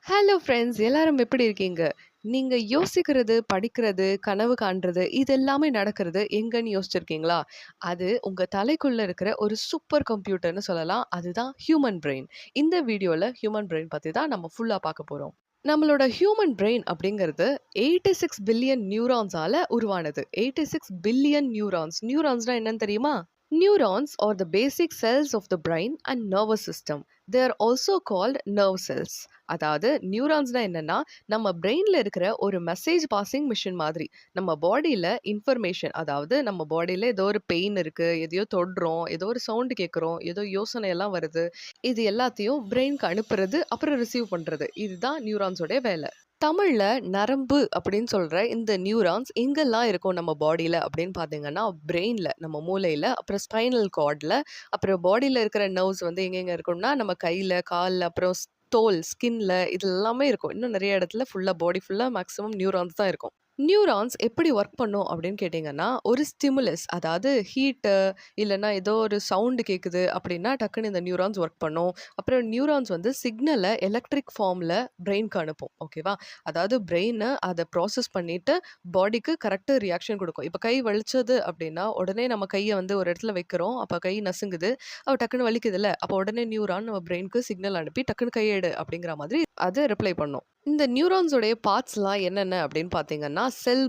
Hello friends எல்லாரும் எப்படி இருக்கீங்க? நீங்க யோசிக்கிறது, படிக்கிறது, கனவு காண்றது இது எல்லாமே நடக்கிறது எங்கன்னு யோசிச்சிருக்கீங்களா? அது உங்க தலைக்குள்ள இருக்கிற ஒரு சூப்பர் கம்ப்யூட்டர்ன்னு சொல்லலாம். அதுதான் ஹியூமன் பிரெயின். இந்த வீடியோல ஹியூமன் பிரெயின் பத்தி தான் நம்ம ஃபுல்லா பார்க்க போறோம். நம்மளோட ஹியூமன் பிரெயின் அப்படிங்கிறது 86 பில்லியன் நியூரான்ஸால உருவானது. 86 பில்லியன் நியூரான்ஸ். நியூரான்ஸ்னா என்னன்னு தெரியுமா? Neurons are the basic cells of the brain and nervous system. They are also called nerve cells. அதாவது நியூரான்ஸ்னா என்னன்னா நம்ம பிரெயின்ல இருக்கிற ஒரு மெசேஜ் பாசிங் மிஷின் மாதிரி. நம்ம பாடியில இன்ஃபர்மேஷன், அதாவது நம்ம பாடியில ஏதோ ஒரு பெயின் இருக்கு, எதையோ தொடுறோம், ஏதோ ஒரு சவுண்ட் கேட்குறோம், ஏதோ யோசனை எல்லாம் வருது. இது எல்லாத்தையும் பிரெயின்க்கு அனுப்புறது, அப்புறம் ரிசீவ் பண்றது. இதுதான் நியூரான்ஸோட வேலை. தமிழ்ல நரம்பு அப்படின்னு சொல்ற இந்த நியூரான்ஸ் எங்கெல்லாம் இருக்கும் நம்ம பாடியில அப்படின்னு பார்த்தீங்கன்னா, பிரெயின்ல, நம்ம மூளையில, அப்புறம் ஸ்பைனல் கார்ட்ல, அப்புறம் பாடியில இருக்கிற நர்வ்ஸ் வந்து எங்கெங்க இருக்கும்னா, நம்ம கையில, கால்ல, அப்புறம் தோல், ஸ்கின்ல இது எல்லாமே இருக்கும். இன்னும் நெறைய இடத்துல ஃபுல்லா பாடி ஃபுல்லா மேக்ஸிமம் நியூரான்ஸ் தான் இருக்கும். நியூரான்ஸ் எப்படி ஒர்க் பண்ணும் அப்படின்னு கேட்டிங்கன்னா, ஒரு ஸ்டிமுலஸ், அதாவது ஹீட்டு இல்லன்னா ஏதோ ஒரு சவுண்ட் கேட்குது அப்படின்னா டக்குன்னு இந்த நியூரான்ஸ் ஒர்க் பண்ணும். அப்புறம் நியூரான்ஸ் வந்து சிக்னல எலக்ட்ரிக் ஃபார்ம்ல பிரெயின்க்கு அனுப்பும். ஓகேவா? அதாவது பிரெயின் அத ப்ராசஸ் பண்ணிட்டு பாடிக்கு கரெக்ட்டா ரியாக்ஷன் குடுக்கும். இப்ப கை வலிச்சது அப்படின்னா, உடனே நம்ம கைய வந்து ஒரு இடத்துல வைக்கிறோம். அப்ப கை நசுங்குது. அப்ப டக்குன்னு வலிக்குதுல்ல. அப்ப உடனே நியூரான் நம்ம பிரெயின்க்கு சிக்னல் அனுப்பி டக்குன்னு கைய எடு அப்படிங்கிற மாதிரி அது ரிப்ளை பண்ணும். இந்த நியூரான்ஸோடைய பார்ட்ஸ்லாம் என்னென்ன அப்படின்னு பார்த்தீங்கன்னா, செல்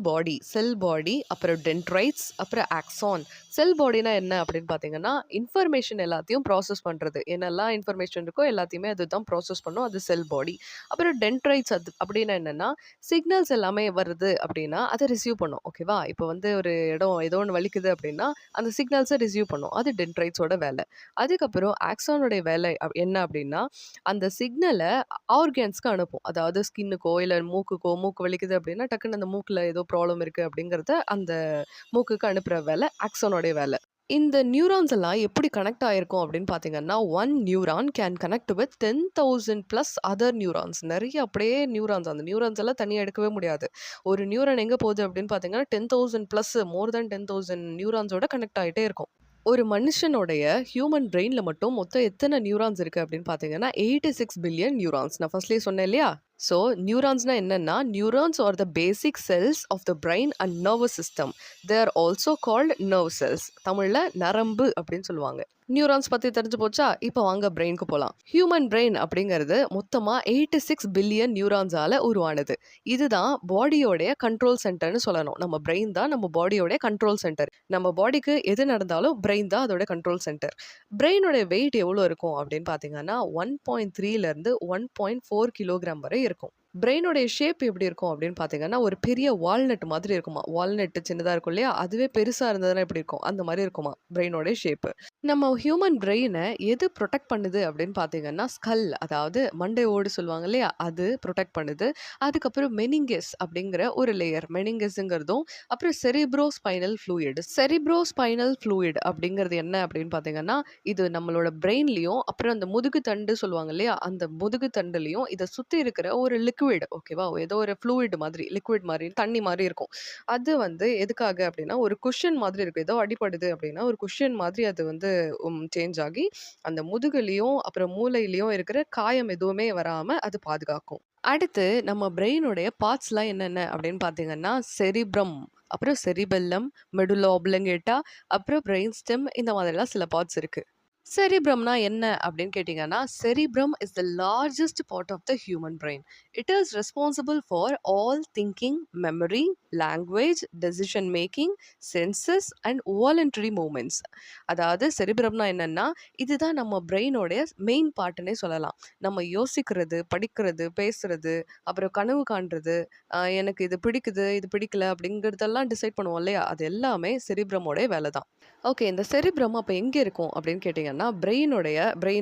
பாடி, அப்புறம் டென்ட்ரைட்ஸ், அப்புறம் ஆக்சான். செல் பாடினா என்ன அப்படின்னு பார்த்தீங்கன்னா, இன்ஃபர்மேஷன் எல்லாத்தையும் ப்ராசஸ் பண்றது. என்னெல்லாம் இன்ஃபர்மேஷன் இருக்கோ எல்லாத்தையுமே அதுதான் ப்ராசஸ் பண்ணும். அது செல் பாடி. அப்புறம் டென்ட்ரைட்ஸ் அது அப்படின்னா என்னன்னா, சிக்னல்ஸ் எல்லாமே வருது அப்படின்னா, அத ரிசீவ் பண்ணும். ஓகேவா? இப்போ வந்து ஒரு இடம் ஏதோ ஒண்ணு வலிக்குது அப்படின்னா, அந்த சிக்னல்ஸ ரிசீவ் பண்ணும். அது டென்ட்ரைட்ஸோட வேலை. அதுக்கப்புறம் ஆக்சானுடைய வேலை என்ன அப்படின்னா, அந்த சிக்னல ஆர்கன்ஸ்க்கு அனுப்பும். அதாவது ஸ்கின்னுக்கோ, இல்ல மூக்குக்கோ, மூக்கு வலிக்குது அப்படின்னா, டக்குனு அந்த மூக்குல ஏதோ ப்ராப்ளம் இருக்கு அப்படிங்கிறத அந்த மூக்குக்கு அனுப்புற வேலை ஆக்சானோடைய வேலை. இந்த நியூரான்ஸ் எல்லாம் எப்படி கனெக்ட் ஆயிருக்கும் அப்படின்னு பார்த்தீங்கன்னா, 1 neuron can connect with 10,000 plus other neurons. நெறைய அப்படியே நியூரான்ஸ். அந்த நியூரான்ஸ் எல்லாம் தனியா எடுக்கவே முடியாது. ஒரு நியூரான் எங்க போகுது அப்படின்னு பார்த்தீங்கன்னா, 10,000 பிளஸ் மோர் தென் 10,000 நியூரான்ஸோட கனெக்ட் ஆயிட்டே இருக்கும். ஒரு மனுஷனுடைய ஹியூமன் பிரெயின்ல மட்டும் மொத்தம் எத்தன நியூரான்ஸ் இருக்கு அப்படின்னு பார்த்தீங்கன்னா, 86 பில்லியன் நியூரான்ஸ். நான் ஃபர்ஸ்ட்லயே சொன்னேன் இல்லையா? ஸோ நியூரான்ஸ்னா என்னன்னா, neurons are the basic cells of the brain and nervous system. They are also called nerve cells. தமிழ்ல நரம்பு அப்படின்னு சொல்லுவாங்க. நியூரான்ஸ் பத்தி தெரிஞ்சு போச்சா? இப்போ வாங்க பிரெயினுக்கு போலாம். ஹியூமன் பிரெயின் அப்படிங்கிறது மொத்தமா 86 பில்லியன் நியூரான்ஸால உருவானது. இதுதான் பாடியோடைய கண்ட்ரோல் சென்டர்ன்னு சொல்லணும். நம்ம பிரெயின் தான் நம்ம பாடியோட கண்ட்ரோல் சென்டர். நம்ம பாடிக்கு எது நடந்தாலும் பிரெயின் தான் அதோட கண்ட்ரோல் சென்டர். பிரெயினோட வெயிட் எவ்வளோ இருக்கும் அப்படின்னு பார்த்தீங்கன்னா, 1.3ல இருந்து 1.4 கிலோகிராம் வரை இருக்கும். பிரெயினோடைய ஷேப் எப்படி இருக்கும் அப்படின்னு பார்த்தீங்கன்னா, ஒரு பெரிய வால்நட் மாதிரி இருக்குமா. வால்நட் சின்னதா இருக்கும் இல்லையா? அதுவே பெருசா இருந்ததுன்னா எப்படி இருக்கும்? அந்த மாரி இருக்குமா பிரெயினோட ஷேப்பு. நம்ம ஹியூமன் பிரெயின எது புரொடெக்ட் பண்ணுது அப்படின்னு பார்த்தீங்கன்னா, ஸ்கல், அதாவது மண்டை ஓடு சொல்லுவாங்க இல்லையா? அது புரொடெக்ட் பண்ணுது. அதுக்கப்புறம் மெனிங்கஸ் அப்படிங்கிற ஒரு லேயர். மெனிங்கஸ்ங்கிறதும், அப்புறம் செரிப்ரோ ஸ்பைனல் ஃப்ளூயிட் அப்படிங்கிறது என்ன அப்படின்னு பார்த்தீங்கன்னா, இது நம்மளோட பிரெயின்லயும், அப்புறம் அந்த முதுகு தண்டு சொல்லுவாங்க இல்லையா? அந்த முதுகு தண்டுலயும் இத சுத்தி இருக்கிற ஒரு லிக்விட், ஓகேவா? ஏதோ ஒரு ஃப்ளூயிட் மாதிரி, லிக்விட் மாரி, தண்ணி மாரி இருக்கும். அது வந்து எதுக்காக அப்படின்னா, ஒரு குஷன் மாதிரி இருக்கும். ஏதோ அடிபடுது அப்படின்னா, ஒரு குஷன் மாதிரி அது வந்து சேஞ்ச் ஆகி, அந்த முதுகுலயும், அப்புறம் மூளையிலயும் இருக்கிற காயம் எதுவுமே வராம அது பாதுகாக்கும். அடுத்து நம்ம பிரெயினுடைய பார்ட்ஸ்லாம் என்னென்ன அப்படின்னு பார்த்தீங்கன்னா, செரிப்ரம், அப்புறம் செரிபெல்லம், மெடுலா ஆப்லங்கேட்டா, அப்புறம் பிரெயின் ஸ்டெம், இந்த மாதிரிலாம் சில பார்ட்ஸ் இருக்கு. செரிப்ரம்னா என்ன அப்படின்னு கேட்டிங்கன்னா, cerebrum is the largest part of the human brain. It is responsible for all thinking, memory, language, decision making, senses and voluntary movements. அதாவது செரிப்ரம்னா என்னன்னா, இதுதான் நம்ம பிரெயினோடைய மெயின் பார்ட்டுன்னே சொல்லலாம். நம்ம யோசிக்கிறது, படிக்கிறது, பேசுறது, அப்புறம் கனவு காண்றது, எனக்கு இது பிடிக்குது, இது பிடிக்கல அப்படிங்கிறதெல்லாம் டிசைட் பண்ணுவோம் இல்லையா? அது எல்லாமே செரிப்ரமோடைய வேலை தான். ஓகே. இந்த செரிப்ரம் அப்ப எங்க இருக்கும் அப்படின்னு கேட்டீங்கன்னா, பிரெயின்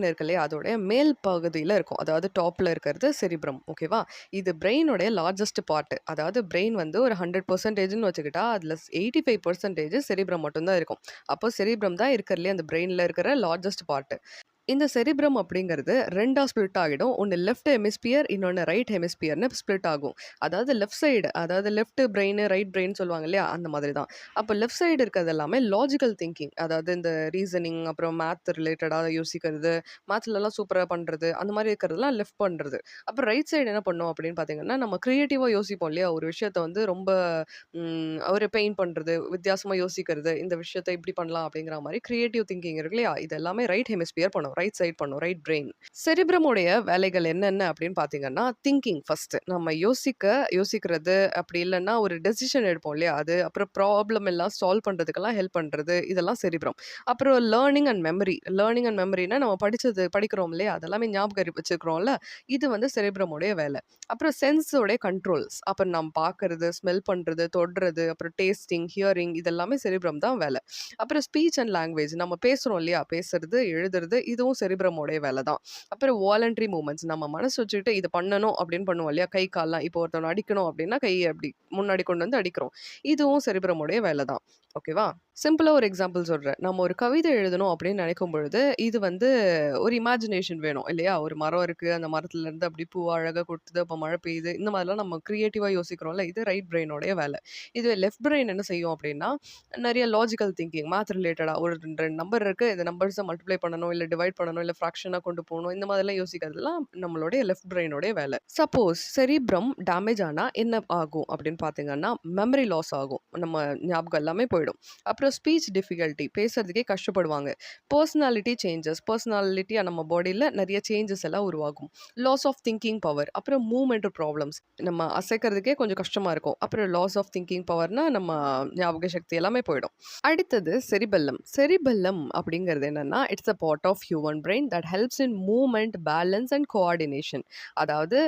இருக்கு இல்லையா? அதோடைய மேல் பகுதியில இருக்கும். அதாவது டாப்ல இருக்கிறது செரிப்ரம். ஓகேவா? இது பிரெயினோடைய லார்ஜஸ்ட் பார்ட். அதாவது பிரெயின் வந்து ஒரு 100%ன்னு வச்சுக்கிட்டா, அதுல 85% செரிப்ரம் மட்டும் தான் இருக்கும். அப்போ செரிப்ரம் தான் இருக்கிறதுலயே அந்த பிரெயின்ல இருக்கிற லார்ஜஸ்ட் பார்ட். இந்த செரிப்ரம் அப்படிங்கிறது 2ஆ ஸ்ப்ளிட் ஆகிடும். ஒண்ணு லெஃப்ட் ஹெமிஸ்பியர், இன்னொன்னு ரைட் ஹெமிஸ்பியர்ன்னு ஸ்ப்ளிட் ஆகும். அதாவது லெஃப்ட் சைடு, அதாவது லெஃப்ட் பிரெயின், ரைட் பிரெயின் சொல்லுவாங்க இல்லையா? அந்த மாதிரி தான். அப்ப லெஃப்ட் சைடு இருக்கிறது எல்லாமே லாஜிக்கல் திங்கிங். அதாவது இந்த ரீசனிங், அப்புறம் மேத் ரிலேட்டடா யோசிக்கிறது, மேத்லலாம் சூப்பரா பண்றது, அந்த மாரி இருக்கிறதெல்லாம் லெஃப்ட் பண்றது. அப்புறம் ரைட் சைடு என்ன பண்ணும் அப்படின்னு பார்த்தீங்கன்னா, நம்ம கிரியேட்டிவா யோசிப்போம் இல்லையா? ஒரு விஷயத்த வந்து ரொம்ப ஒரு பெயிண்ட் பண்றது, வித்தியாசமா யோசிக்கிறது, இந்த விஷயத்த இப்படி பண்ணலாம் அப்படிங்கிற மாரி கிரியேட்டிவ் திங்கிங் இருக்கு இல்லையா? இது எல்லாமே ரைட் ஹெமிஸ்பியர் பண்ணும். ரைட் சைட் பண்ணும். Right brain. செரிப்ரமுடைய வேலைகள் என்னென்ன அப்படின்னு பார்த்தீங்கன்னா, திங்கிங் ஃபர்ஸ்ட். நம்ம யோசிக்கிறது, அப்படி இல்லன்னா ஒரு டெசிஷன் எடுப்போம் இல்லையா? அது அப்புறம் ப்ராப்ளம் எல்லாம் சால்வ் பண்றதுக்கெல்லாம் ஹெல்ப் பண்றது, இதெல்லாம் செரிப்ரம். அப்புறம் learning and memory. Learning and மெமரினா நம்ம படிக்கிறோம் இல்லையா? அதெல்லாமே ஞாபகம் வச்சுக்கிறோம்ல. இது வந்து செரிப்ரமுடைய வேலை. அப்புறம் சென்ஸோட கண்ட்ரோல்ஸ். அப்புறம் நம்ம பார்க்கறது, ஸ்மெல் பண்றது, தொடுறது, அப்புறம் டேஸ்டிங், ஹியரிங் இதெல்லாமே செரிப்ரம் தான் வேலை. அப்புறம் ஸ்பீச் அண்ட் லாங்குவேஜ். நம்ம பேசுறோம் இல்லையா? பேசுறது, எழுதுறது இதுவும் செரிப்ரமோடைய வேலை தான். அப்புறம் வாலண்டரி மூவ்மெண்ட்ஸ். நம்ம மனசு வச்சுக்கிட்டு இது பண்ணணும் அப்படின்னு பண்ணுவோம் இல்லையா? கை, கால்லாம் இப்போ ஒருத்தவன அடிக்கணும் அப்படின்னா, கைய அப்படி முன்னாடி கொண்டு வந்து அடிக்கிறோம். இதுவும் செரிப்ரமோடைய வேலை தான். ஓகேவா? சிம்பிளா ஒரு எக்ஸாம்பிள் சொல்றேன். நம்ம ஒரு கவிதை எழுதணும் அப்படின்னு நினைக்கும் பொழுது, இது வந்து ஒரு இமேஜினேஷன் வேணும் இல்லையா? ஒரு மரம் இருக்கு. அந்த மரத்துல இருந்து அப்படி பூ அழகா கொட்டுது. அப்ப மழை பெய்யுது. இந்த மாதிரிலாம் நம்ம கிரியேட்டிவா யோசிக்கிறோம்ல. இது ரைட் பிரெயினோடைய வேலை. இதுவே லெஃப்ட் பிரெயின் என்ன செய்யும் அப்படின்னா, நெறைய லாஜிக்கல் திங்கிங், மேத் ரிலேட்டடா ஒரு 2 நம்பர் இருக்கு. இந்த நம்பர்ஸ மல்டிப்ளை பண்ணணும், இல்ல டிவைட் பண்ணணும், இல்ல ஃபிராக்ஷனா கொண்டு போணும். இந்த மாதிரிலாம் யோசிக்கிறதெல்லாம் நம்மளுடைய லெஃப்ட் பிரெயினோடைய வேலை. சப்போஸ் செரிப்ரம் டேமேஜ் ஆனா என்ன ஆகும் அப்படின்னு பார்த்தீங்கன்னா, மெமரி லாஸ் ஆகும். நம்ம ஞாபகம் எல்லாமே போயிடும். அப்புறம் ஸ்பீச் டிஃபிகல்டி, பேசுறதுக்கே கஷ்டப்படுவாங்க. பர்சனாலிட்டியா நம்ம பாடியில நெறைய சேஞ்சஸ் எல்லாம் உருவாகும். லாஸ் ஆஃப் திங்கிங் பவர், அப்புறம் மூவ்மெண்ட் ப்ராப்ளம்ஸ். நம்ம அசைக்கிறதுக்கே கொஞ்சம் கஷ்டமா இருக்கும். அப்புறம் லாஸ் ஆஃப் திங்கிங் பவர்னா நம்ம ஞாபக சக்தி எல்லாமே போயிடும். அடுத்தது செரிபெல்லம். செரிபெல்லம் அப்படிங்கிறது என்னன்னா, it's a part of human brain that helps in movement, balance and coordination. அதாவது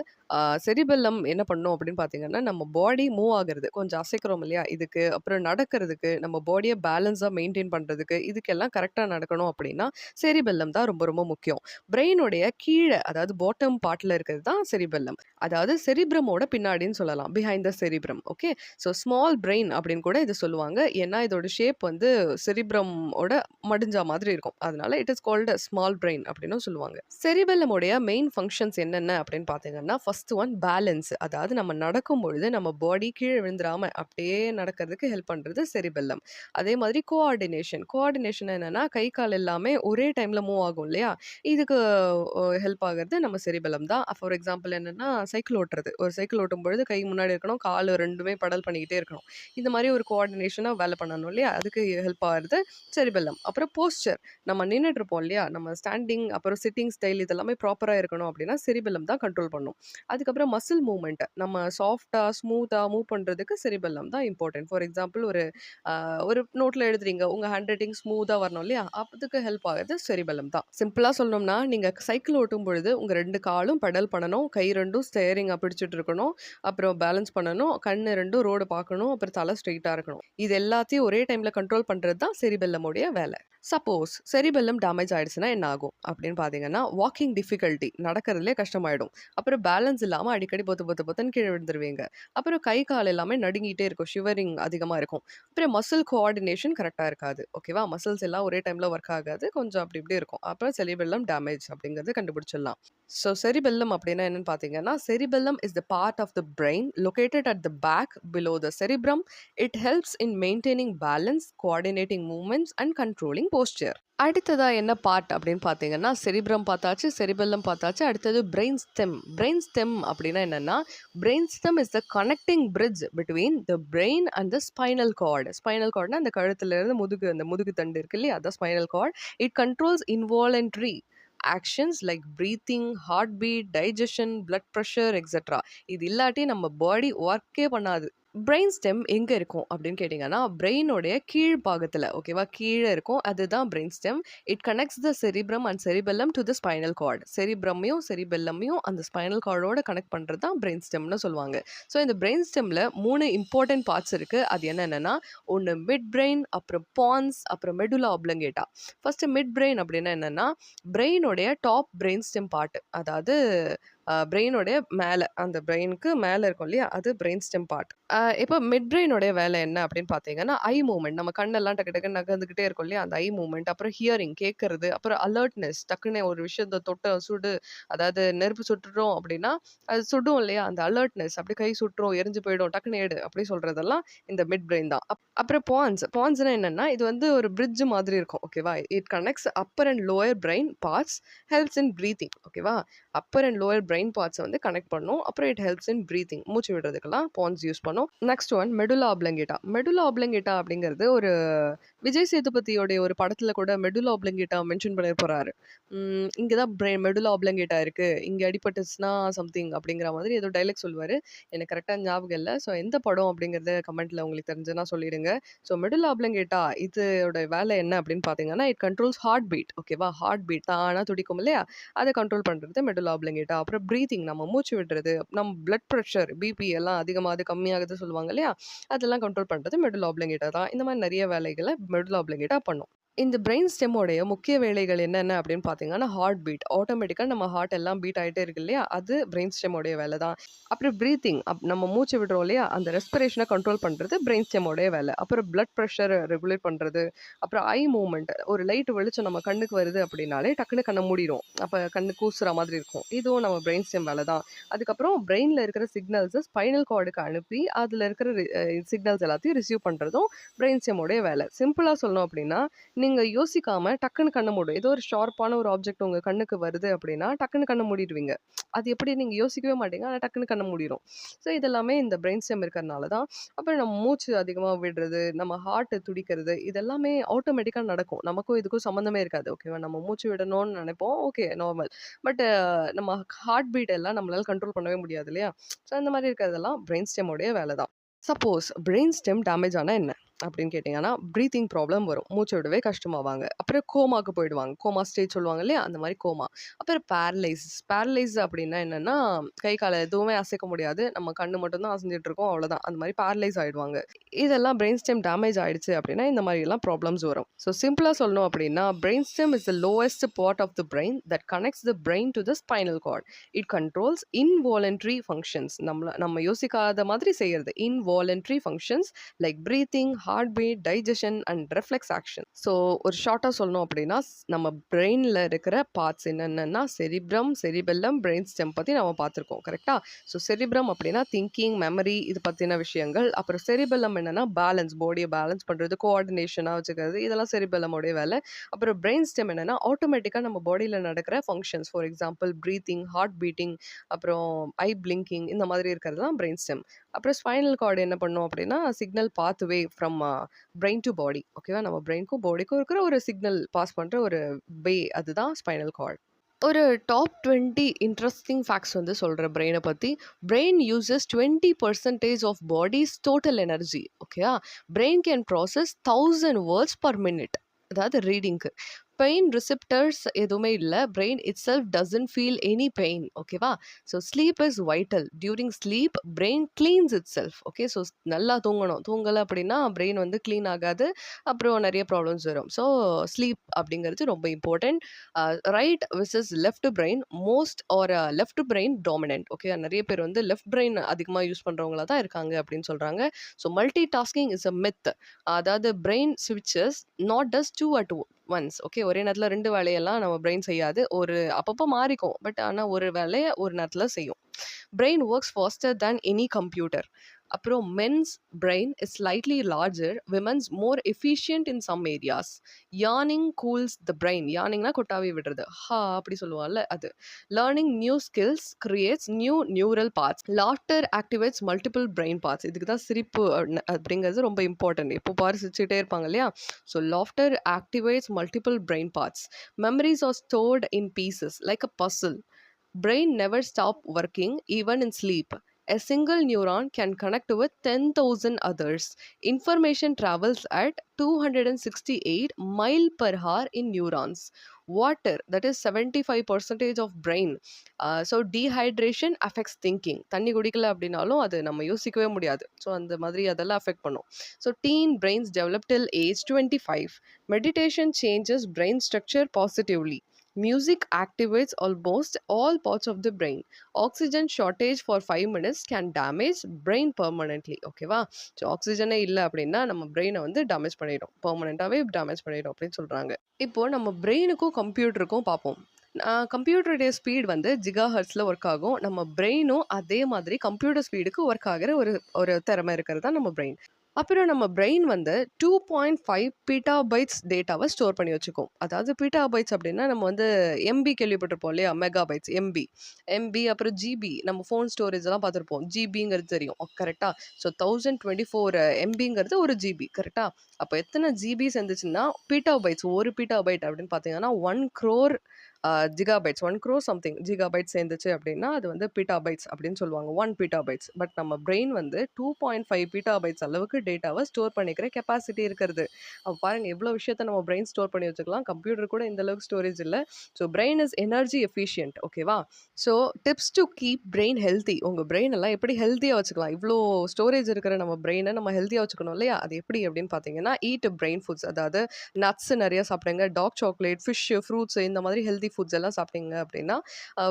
செரிபெல்லம் என்ன பண்ணும் அப்படின்னு பார்த்தீங்கன்னா, நம்ம பாடி மூவ் ஆகுறது, கொஞ்சம் அசைக்கிறோம் இல்லையா? இதுக்கு, அப்புறம் நடக்கிறதுக்கு, நம்ம பாடிய பேலன்ஸா மெயின்டெயின் பண்றதுக்கு, இதுக்கெல்லாம் கரெக்ட்டா நடக்கணும் அப்படின்னா, செரிபெல்லம் தான் ரொம்ப ரொம்ப முக்கியம். பிரெயினுடைய கீழ, அதாவது பாட்டம் பார்ட்ல இருக்கிறது தான் செரிபெல்லம். அதாவது செரிப்ரமோட பின்னாடின்னு சொல்லலாம். Behind the cerebrum. Okay. So small brain அப்படின்னு கூட இத சொல்லுவாங்க. ஏன்னா இதோட ஷேப் வந்து செரிப்ரமோட மடிஞ்சா மாதிரி இருக்கும். அதனால it is called a small brain அப்படின்னும் சொல்லுவாங்க. செரிபெல்லமுடைய மெயின் ஃபங்ஷன்ஸ் என்னென்ன அப்படின்னு பார்த்தீங்கன்னா, ஃபர்ஸ்ட் ஒன் பேலன்ஸ். அதாவது நம்ம நடக்கும்பொழுது நம்ம பாடி கீழ விழுந்துராம அப்படியே நடக்கிறதுக்கு ஹெல்ப் பண்றது செரிபெல்லம். அதே மாதிரி கோஆர்டினேஷன். கோஆர்டினேஷன் என்னன்னா, கை, கால் எல்லாமே ஒரே டைம்ல மூவ் ஆகும் இல்லையா? இதுக்கு ஹெல்ப் ஆகுறது நம்ம செரிபெல்லம் தான். ஃபார் எக்ஸாம்பிள் என்னன்னா, சைக்கிள் ஓட்டுறது. ஒரு சைக்கிள் ஓட்டும்பொழுது கை முன்னாடி இருக்கணும், கால் 2மே பெடல் பண்ணிக்கிட்டே இருக்கணும். இந்த மாரி ஒரு கோஆர்டினேஷனா வேலை பண்ணணும் இல்லையா? அதுக்கு ஹெல்ப் ஆகுறது செரிபெல்லம். அப்புறம் போஸ்சர். நம்ம நின்னுட்டு இருப்போம் இல்லையா? நம்ம ஸ்டாண்டிங், அப்புறம் சிட்டிங் ஸ்டைல் இதெல்லாமே ப்ராப்பரா இருக்கணும் அப்படின்னா, செரிபெல்லம் தான் கண்ட்ரோல் பண்ணும். அதுக்கப்புறம் மசில் மூவ்மெண்ட். நம்ம சாஃப்ட்டா, ஸ்மூத்தா மூவ் பண்றதுக்கு செரிபெல்லம் தான் இம்பார்ட்டன்ட். ஃபார் எக்ஸாம்பிள் அ ஒரு நோட்ல எழுதுறீங்க. உங்க ஹேண்ட் ரைட்டிங் ஸ்மூத்தா வரணும் இல்லையா? அதுக்கு ஹெல்ப் ஆகுறது செரிபெல்லம் தான். சிம்பிளா சொல்லணும்னா, நீங்க சைக்கிள் ஓட்டும் பொழுது உங்க 2 காலும் பெடல் பண்ணணும். கை 2ம் ஸ்டீயரிங்க பிடிச்சிட்டு இருக்கணும். அப்புறம் பேலன்ஸ் பண்ணணும். கண்ணு 2ம் ரோட பார்க்கணும். அப்புறம் தலை ஸ்ட்ரெய்ட்டா இருக்கணும். இது எல்லாத்தையும் ஒரே டைம்ல கண்ட்ரோல் பண்றது தான் செரிபெல்லமுடைய வேலை. சப்போஸ் செரிபெல்லம் டேமேஜ் ஆயிடுச்சுன்னா என்ன ஆகும் அப்படின்னு பார்த்தீங்கன்னா, வாக்கிங் டிஃபிகல்ட்டி, நடக்கிறதுலே கஷ்டமாயிடும். அப்புறம் பேலன்ஸ் இல்லாம அடிக்கடி பொத்துன்னு கீழ விழுந்துருவீங்க. அப்புறம் கை, கால் எல்லாமே நடுங்கிட்டே இருக்கும். ஷிவரிங் அதிகமா இருக்கும். அப்புறம் மசில் கோஆர்டினேஷன் கரெக்ட்டா இருக்காது. ஓகேவா? மசில்ஸ் எல்லாம் ஒரே டைம்ல ஒர்க் ஆகாது. கொஞ்சம் அப்படி இப்படி இருக்கும். அப்புறம் செரிபெல்லம் டேமேஜ் அப்படிங்கிறது கண்டுபிடிச்சிடலாம். ஸோ செரிபெல்லம் அப்படின்னா என்னன்னு பார்த்தீங்கன்னா, cerebellum is the part of the brain located at the back below the cerebrum. It helps in maintaining balance, coordinating movements and controlling posture. அடுத்ததா என்ன பார்ட் அப்படின்னு பார்த்தீங்கன்னா, செரிப்ரம் பார்த்தாச்சு, செரிபெல்லம் பார்த்தாச்சு. அடுத்தது பிரெயின் ஸ்டெம். பிரெயின் ஸ்டெம் அப்படின்னா என்னன்னா, brain stem is the connecting bridge between the brain and the spinal cord. Spinal கார்ட்னா அந்த கழுத்துல இருந்து அந்த முதுகு தண்டு இருக்கு இல்லையா? அதான் spinal cord. It controls involuntary actions like breathing, heartbeat, digestion, blood pressure etcetera. இது இல்லாட்டி நம்ம பாடி ஒர்க்கே பண்ணாது. பிரெயின் ஸ்டெம் எங்க இருக்கும் அப்படின்னு கேட்டிங்கன்னா, பிரெயினோடைய கீழ் பாகத்துல, ஓகேவா? கீழ இருக்கும். அதுதான் brain stem. It connects the cerebrum and cerebellum to the spinal cord. செரிப்ரமையும் செரிபெல்லமையும் அந்த ஸ்பைனல் கார்டோட கனெக்ட் பண்றது தான் பிரெயின் ஸ்டெம்னு சொல்லுவாங்க. ஸோ இந்த பிரெயின் ஸ்டெம்ல 3 இம்பார்ட்டன்ட் பார்ட்ஸ் இருக்கு. அது என்னென்னன்னா, ஒண்ணு மிட் பிரெயின், அப்புறம் பான்ஸ், அப்புறம் மெடுலா ஆப்லங்கேட்டா. ஃபர்ஸ்ட் மிட் பிரெயின் அப்படின்னா என்னன்னா, பிரெயினோடைய டாப் பிரெயின் ஸ்டெம் பார்ட். அதாவது பிரெயினோடைய மேல, அந்த பிரெயினுக்கு மேல இருக்கும் இல்லையா? அது பிரெயின் ஸ்டெம் பார்ட். இப்போ மிட் பிரெயினோடைய வேலை என்ன அப்படின்னு பார்த்தீங்கன்னா, ஐ மூவ்மெண்ட். நம்ம கண்ணெல்லாம் டக்கு டக்குன்னு நகர்ந்துகிட்டே இருக்கும் இல்லையா? அந்த ஐ மூவ்மெண்ட், அப்புறம் ஹியரிங் கேட்கறது, அப்புறம் அலர்ட்னஸ் டக்குன்னு ஒரு விஷயத்த தொட்ட சுடு, அதாவது நெருப்பு சுட்டுட்டோம் அப்படின்னா, அது சுடும் இல்லையா? அந்த அலர்ட்னஸ் அப்படியே கை சுட்டுரும், எரிஞ்சு போயிடும், டக்குன்னு எடு அப்படி சொல்றதெல்லாம் இந்த மிட் பிரெயின் தான். அப்புறம் பான்ஸ். பான்ஸ்னா என்னன்னா, இது வந்து ஒரு பிரிட்ஜ் மாதிரி இருக்கும். ஓகேவா? It connects upper and lower brain parts, helps in breathing. ஓகேவா? அப்பர் அண்ட் லோயர் பிரெயின் பார்ட்ஸ வந்து கனெக்ட் பண்ணும். அப்புறம் இட் ஹெல்ப்ஸ் இன் பிரீத்திங். மூச்சு விடுறதுக்கெல்லாம் பான்ஸ் யூஸ் பண்ணும். Next one medulla oblongata. Medulla oblongata அப்படிங்கிறது ஒரு விஜய் சேதுபதியோடைய ஒரு படத்துல கூட மெடுலா ஆப்லங்கேட்டா மென்ஷன் பண்ணியிருப்பாரு. இங்க தான் மெடுலா ஆப்லங்கேட்டா இருக்கு. இங்க அடிபட்டுச்சுன்னா சம்திங் அப்படிங்கிற மாதிரி ஏதோ டயலாக் சொல்லுவாரு. எனக்கு கரெக்ட்டா ஞாபகம் இல்ல. ஸோ எந்த படம் அப்படிங்கிறத கமெண்ட்ல உங்களுக்கு தெரிஞ்சதுன்னா சொல்லிடுங்க. ஸோ மெடுலா ஆப்லங்கேட்டா இதோட வேலை என்ன அப்படின்னு பார்த்தீங்கன்னா, இட் கண்ட்ரோல்ஸ் ஹார்ட் பீட். ஓகேவா? ஹார்ட் பீட் தானா துடிக்கும் இல்லையா? அத கண்ட்ரோல் பண்றது மெடுலா ஆப்லங்கேட்டா. அப்புறம் பிரீத்திங், நம்ம மூச்சு விடுறது, நம்ம பிளட் பிரஷர், பிபி எல்லாம் அதிகமாகுது, கம்மியாகுது சொல்லுவாங்க இல்லையா? அதெல்லாம் கண்ட்ரோல் பண்றது மெடுலா ஆப்லங்கேட்டா தான். இந்த மாரி நெறைய வேலைகள மெடுலா ஆப்லங்கேட்டா பண்ணும். இந்த பிரெயின் ஸ்டெம்மோடைய முக்கிய வேலைகள் என்னென்ன அப்படின்னு பார்த்தீங்கன்னா, ஹார்ட் பீட். ஆட்டோமேட்டிக்கா நம்ம ஹார்ட் எல்லாம் பீட் ஆயிட்டே இருக்கு இல்லையா? அது பிரெயின் ஸ்டெம்மோடைய வேலை தான். அப்புறம் பிரீத்திங், நம்ம மூச்சு விடுறோம் இல்லையா? அந்த ரெஸ்பிரேஷன கண்ட்ரோல் பண்றது பிரெயின் ஸ்டெம்மோடைய வேலை. அப்புறம் பிளட் பிரஷர ரெகுலேட் பண்றது. அப்புறம் ஐ மூவ்மெண்ட், ஒரு லைட் வெளிச்சம் நம்ம கண்ணுக்கு வருது அப்படின்னாலே டக்குனு கண்ண மூடிரும். அப்ப கண்ணு கூசுற மாதிரி இருக்கும். இதுவும் நம்ம பிரெயின் ஸ்டெம் வேலை தான். அதுக்கப்புறம் பிரெயின்ல இருக்கிற சிக்னல்ஸ ஸ்பைனல் கார்டுக்கு அனுப்பி, அதுல இருக்கிற சிக்னல்ஸ் எல்லாத்தையும் ரிசீவ் பண்றதும் பிரெயின் ஸ்டெம்மோடைய வேலை. சிம்பிளா சொல்லணும் அப்படின்னா, நீங்க யோசிக்காம டக்குன்னு கண்ண மூடும். ஏதோ ஒரு ஷார்ப்பான ஒரு ஆப்ஜெக்ட் உங்க கண்ணுக்கு வருது அப்படின்னா, டக்குன்னு கண்ண மூடிருவீங்க. அது எப்படி நீங்க யோசிக்கவே மாட்டீங்க. ஆனா டக்குன்னு கண்ண மூடிரும். ஸோ இதெல்லாமே இந்த பிரெயின் ஸ்டெம் இருக்கிறனால தான். அப்புறம் நம்ம மூச்சு அதிகமா விடுறது, நம்ம ஹார்ட் துடிக்கிறது, இதெல்லாமே ஆட்டோமேட்டிக்கா நடக்கும். நமக்கும் இதுக்கும் சம்மந்தமே இருக்காது. ஓகேவா? நம்ம மூச்சு விடணும்னு நெனைப்போம். Okay, normal. பட் நம்ம ஹார்ட் பீட் எல்லாம் நம்மளால கண்ட்ரோல் பண்ணவே முடியாது இல்லையா? ஸோ அந்த மாரி இருக்கிறதெல்லாம் பிரெயின் ஸ்டெம்மோடைய வேலை தான். சப்போஸ் பிரெயின் ஸ்டெம் டேமேஜ் ஆனா என்ன? அப்படின்னு கேட்டீங்கன்னா, பிரீத்திங் ப்ராப்ளம் வரும். மூச்சு விடவே கஷ்டமாவாங்க. அப்புறம் கோமாக்கு போயிடுவாங்க. கோமா ஸ்டேஜ் சொல்லுவாங்க இல்லையா? அந்த மாரி கோமா. அப்புறம் பேரலைசிஸ். பேரலைஸ் அப்படின்னா என்னன்னா, கை, கால எதுவுமே அசைக்க முடியாது. நம்ம கண்ணு மட்டும் தான் அசைஞ்சுட்டு இருக்கும். அவ்வளோதான். அந்த மாரி பேரலைஸ் ஆயிடுவாங்க. இதெல்லாம் பிரெயின் ஸ்டெம் டேமேஜ் ஆயிடுச்சு அப்படின்னா, இந்த மாரியெல்லாம் ப்ராப்ளம்ஸ் வரும். ஸோ சிம்பிளா சொல்லணும் அப்படின்னா, brain stem is the lowest part of the brain that connects the brain to the spinal cord. It controls involuntary functions. நம்ம யோசிக்காத மாதிரி செய்யறது. Involuntary functions like breathing, heartbeat, digestion and reflex action. So ஒரு ஷார்ட்டா சொல்லணும் அப்படின்னா, நம்ம பிரெயின்ல இருக்கிற பார்ட்ஸ் என்னென்னன்னா, செரிப்ரம், செரிபெல்லம், பிரெயின் ஸ்டெம் பத்தி நம்ம பார்த்துருக்கோம். கரெக்ட்டா? ஸோ செரிப்ரம் அப்படின்னா திங்கிங், மெமரி இது பத்தின விஷயங்கள். அப்புறம் செரிபெல்லம் என்னன்னா பேலன்ஸ், பாடிய பேலன்ஸ் பண்றது, கோஆர்டினேஷனா வச்சுக்கிறது. இதெல்லாம் செரிபெல்லமோடைய வேலை. அப்புறம் பிரெயின் ஸ்டெம் என்னன்னா, ஆட்டோமேட்டிக்கா நம்ம பாடியில நடக்கிற functions. For example breathing, heart beating, அப்புறம் ஐ பிளிங்கிங் இந்த மாதிரி இருக்கிறது தான் பிரெயின் ஸ்டெம். அப்புறம் ஸ்பைனல் கார்டு என்ன பண்ணும் அப்படின்னா, signal pathway from brain to body. ஓகேவா? நம்ம பிரெயினுக்கும் பாடிக்கும் இருக்கிற ஒரு சிக்னல் பாஸ் பண்ற ஒரு வே, அதுதான் ஸ்பைனல் கார்ட். ஒரு டாப் 20 இன்ட்ரெஸ்டிங் ஃபேக்ட்ஸ் வந்து சொல்றேன் பிரெயின பத்தி. Brain uses 20% of body's total energy. ஓகேவா? Brain can process 1000 words per minute. அதாவது ரீடிங்க்கு. பெயின் ரிசெப்டர்ஸ் எதுவுமே இல்ல. Brain itself doesn't feel any pain. ஓகேவா? So sleep is vital. During sleep brain cleanses itself. Okay. So நல்லா தூங்கணும். தூங்கல அப்படின்னா பிரெயின் வந்து கிளீன் ஆகாது. அப்புறம் நெறைய ப்ராப்ளம்ஸ் வரும். ஸோ ஸ்லீப் அப்படிங்கிறது ரொம்ப important. Right versus left brain most are left brain dominant. Okay. நெறைய பேர் வந்து லெஃப்ட் பிரெயின் அதிகமா யூஸ் பண்றவங்களா தான் இருக்காங்க அப்படின்னு சொல்றாங்க. So multitasking is a myth. அதாவது பிரெயின் ஸ்விட்சஸ் not does 2 at once. Okay. ஒரே நேரத்துல 2 வேலையெல்லாம் நம்ம பிரெயின் செய்யாது. ஒரு அப்பப்போ மாறிக்கும். பட் ஆனா ஒரு வேலைய ஒரு நேரத்துல செய்யும். Brain works faster than any computer. அப்புறம் men's brain is slightly larger, women's more efficient in some areas. யார்னிங் கூல்ஸ் த பிரெயின். யார்னிங்னா கொட்டாவி விடுறது. ஹா அப்படி சொல்லுவாங்கல்ல அது. Learning new skills creates new neural parts. Laughter activates multiple brain parts. இதுக்கு தான் சிரிப்பு அப்படிங்கிறது ரொம்ப இம்பார்ட்டன்ட். எப்போ பாரு சிரிச்சுட்டே இருப்பாங்க இல்லையா? So laughter activates multiple brain parts. Memories are stored in pieces like a puzzle. Brain never stop working even in sleep. A single neuron can connect with 10,000 others. Information travels at 268 mile per hour in neurons. Water, that is 75% of brain. So dehydration affects thinking. தண்ணி குடிக்கல அப்படின்னாலும் அது நம்ம யோசிக்கவே முடியாது. So அந்த மாதிரி அதெல்லாம் அஃபெக்ட் பண்ணும். So teen brains develop till age 25. Meditation changes brain structure positively. Music activates almost all parts of the brain. Oxygen shortage for 5 minutes can damage brain permanently. ஓகேவா? ஸோ ஆக்ஸிஜனே இல்ல அப்படின்னா, நம்ம பிரெயின வந்து டேமேஜ் பண்ணிடும். பெர்மனன்ட்டாவே டேமேஜ் பண்ணிடும் அப்படின்னு சொல்றாங்க. இப்போ நம்ம பிரெயினுக்கும், கம்ப்யூட்டருக்கும் பார்ப்போம். கம்ப்யூட்டருடைய ஸ்பீட் வந்து ஜிகாஹெர்ட்ஸ்ல ஒர்க் ஆகும். நம்ம பிரெயினும் அதே மாதிரி கம்ப்யூட்டர் ஸ்பீடுக்கு ஒர்க் ஆகுற ஒரு ஒரு திறமை இருக்கிறது தான் நம்ம பிரெயின். அப்புறம் நம்ம பிரெயின் வந்து 2.5 பீட்டாபைட்ஸ் டேட்டாவை ஸ்டோர் பண்ணி வச்சுக்கும். அதாவது பீட்டாபைட்ஸ் அப்படின்னா நம்ம வந்து எம்பி கேள்விப்பட்டிருப்போம் இல்லையா? Megabytes, MP. எம்பி அப்புறம் ஜிபி. நம்ம ஃபோன் ஸ்டோரேஜ்லாம் பார்த்துருப்போம். ஜிபிங்கிறது தெரியும். கரெக்ட்டா? ஸோ 1024 எம்பிங்கிறது ஒரு ஜிபி. கரெக்ட்டா? அப்ப எத்தன ஜிபி சேர்ந்துச்சுன்னா, பீட்டாபைட்ஸ் 1 பீட்டாபைட் அப்படின்னு பார்த்தீங்கன்னா, 1 crore gigabytes 1 crore something gigabytes சேர்ந்துச்சு அப்படின்னா, அது வந்து பீட்டாபைட்ஸ் அப்படின்னு சொல்லுவாங்க. 1 பீட்டாபைட்ஸ். பட் நம்ம பிரெயின் வந்து 2.5 பீட்டாபைட்ஸ் அளவுக்கு டேட்டாவ ஸ்டோர் பண்ணிக்கிற கெப்பாசிட்டி இருக்கிறது. அப்ப பாருங்க எவ்வளோ விஷயத்த நம்ம பிரெயின் ஸ்டோர் பண்ணி வச்சுக்கலாம். கம்ப்யூட்டர் கூட இந்த அளவுக்கு ஸ்டோரேஜ் இல்ல. So brain is energy efficient. ஓகேவா? So tips to keep brain healthy. உங்க பிரெயின் எல்லாம் எப்படி ஹெல்த்தியா வச்சுக்கலாம்? இவ்ளோ ஸ்டோரேஜ் இருக்கிற நம்ம பிரெயின நம்ம ஹெல்த்தியா வச்சுக்கணும் இல்லையா? அது எப்படி அப்படின்னு பார்த்தீங்கன்னா, ஈட் பிரெயின் ஃபுட்ஸ். அதாவது நட்ஸ் நெறைய சாப்பிடுங்க. டார்க் சாக்லேட், ஃபிஷ், ஃப்ரூட்ஸ் இந்த மாதிரி ஹெல்த்தி ஃபுட்ஸ் எல்லாம் சாப்பிட்டீங்க அப்படின்னா,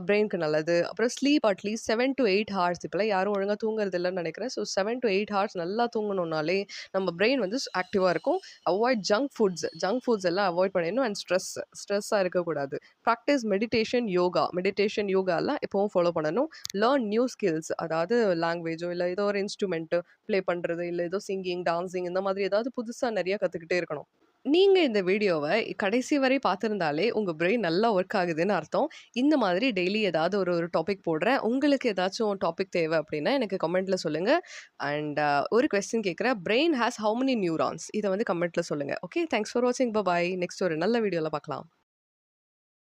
பிரெயினுக்கு நல்லது. அப்புறம் ஸ்லீப் அட்லீஸ்ட் 7 to 8 ஹார்ஸ். இப்பலாம் யாரும் ஒழுங்கா தூங்குறது இல்லன்னு நெனைக்கிறேன். ஸோ 7 to 8 ஹார்ஸ் நல்லா தூங்கணும்னாலே, நம்ம பிரெயின் வந்து ஆக்டிவா இருக்கும். Avoid junk foods. Junk foods எல்லாம் அவாய்ட் பண்ணிடணும். அண்ட் ஸ்ட்ரெஸ்ஸா இருக்கக்கூடாது. Practice meditation, yoga. மெடிடேஷன், யோகாலாம் எப்பவும் ஃபாலோ பண்ணணும். Learn new skills. அதாவது லாங்குவேஜோ இல்ல ஏதோ ஒரு இன்ஸ்ட்ருமெண்ட் ப்ளே பண்றது, இல்ல ஏதோ சிங்கிங், டான்சிங் இந்த மாதிரி ஏதாவது புதுசா நெறைய கத்துக்கிட்டே இருக்கணும். நீங்க இந்த வீடியோவ கடைசி வரை பார்த்திருந்தாலே, உங்க பிரெயின் நல்லா ஒர்க் ஆகுதுன்னு அர்த்தம். இந்த மாதிரி டெய்லி ஏதாவது ஒரு ஒரு டாபிக் போடுறேன். உங்களுக்கு ஏதாச்சும் டாபிக் தேவை அப்படின்னா, எனக்கு கமெண்ட்ல சொல்லுங்க. அண்ட் ஒரு கொஸ்டின் கேட்கிறேன். Brain has how many neurons? இத வந்து கமெண்ட்ல சொல்லுங்க. ஓகே. தேங்க்ஸ் ஃபார் வாட்சிங். பாய். நெக்ஸ்ட் ஒரு நல்ல வீடியோல பார்க்கலாம்.